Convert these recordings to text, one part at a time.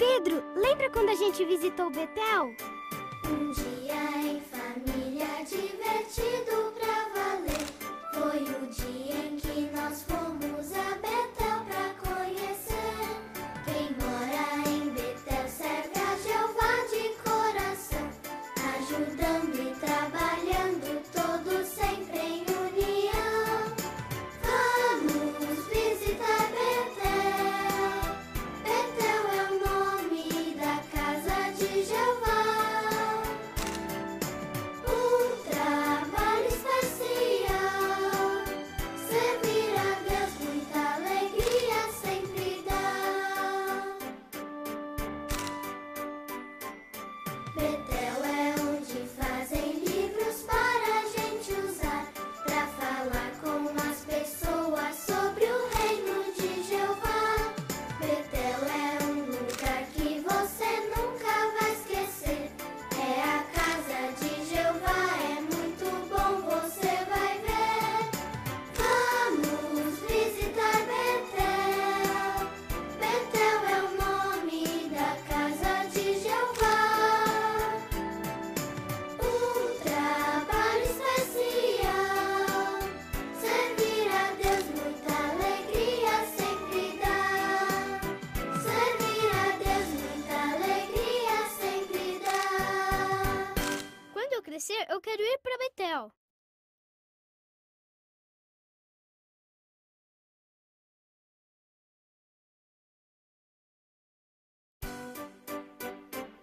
Pedro, lembra quando a gente visitou Betel? Um dia em família divertido pra valer. Foi o dia em que nós fomos a Betel pra conhecer. Quem mora em Betel serve a Jeová de coração, ajudando e trabalhando todos sempre em união. Vamos visitar Betel. Betel é o nome da casa de Jeová. Um trabalho especial, servir a Deus muita alegria sempre dá. Betel é onde fazem livros para a gente usar, pra falar com as pessoas sobre o reino de Jeová. Betel é um lugar que você nunca vai esquecer. É a casa de Jeová, é muito bom, você vai ver. Vamos visitar Betel. Betel é o nome da casa de Jeová. Um trabalho especial, servir a Deus muita alegria sempre dá. Servir a Deus muita alegria sempre dá. Quando eu crescer, eu quero ir para Betel.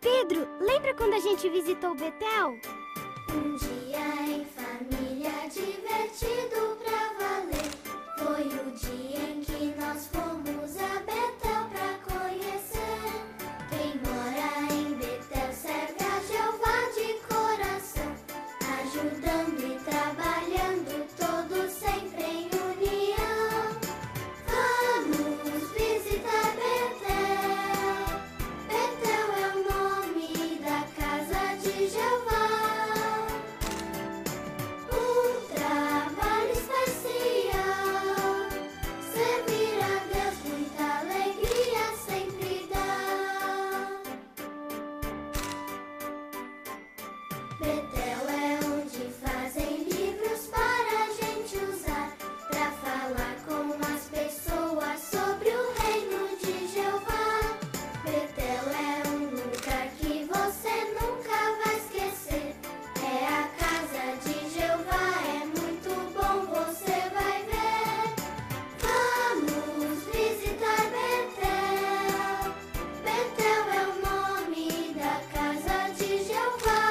Pedro, lembra quando a gente visitou Betel? Um dia em família divertido pra valer. Foi o dia em que nós fomos a Betel pra conhecer. Quem mora em Betel serve a Jeová de coração, ajudando e trabalhando todos sempre em união. Vamos visitar Betel. Betel é o nome da casa de Jeová. Um trabalho especial, servir a Deus muita alegria sempre dá. Betel é onde fazem livros para a gente usar, pra falar com as pessoas sobre o reino de Jeová. Betel é um lugar que você nunca vai esquecer. É a casa de Jeová, é muito bom, você vai ver. Vamos visitar Betel. Betel é o nome da casa de Jeová.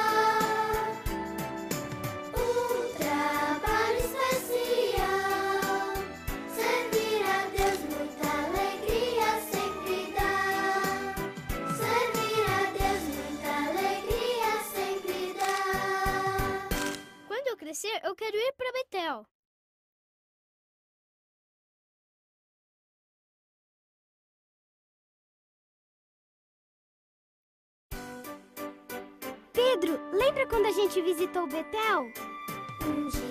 Um trabalho especial, servir a Deus muita alegria sempre dá. Servir a Deus muita alegria sempre dá. Quando eu crescer, eu quero ir para Betel. Pedro, lembra quando a gente visitou Betel? Um dia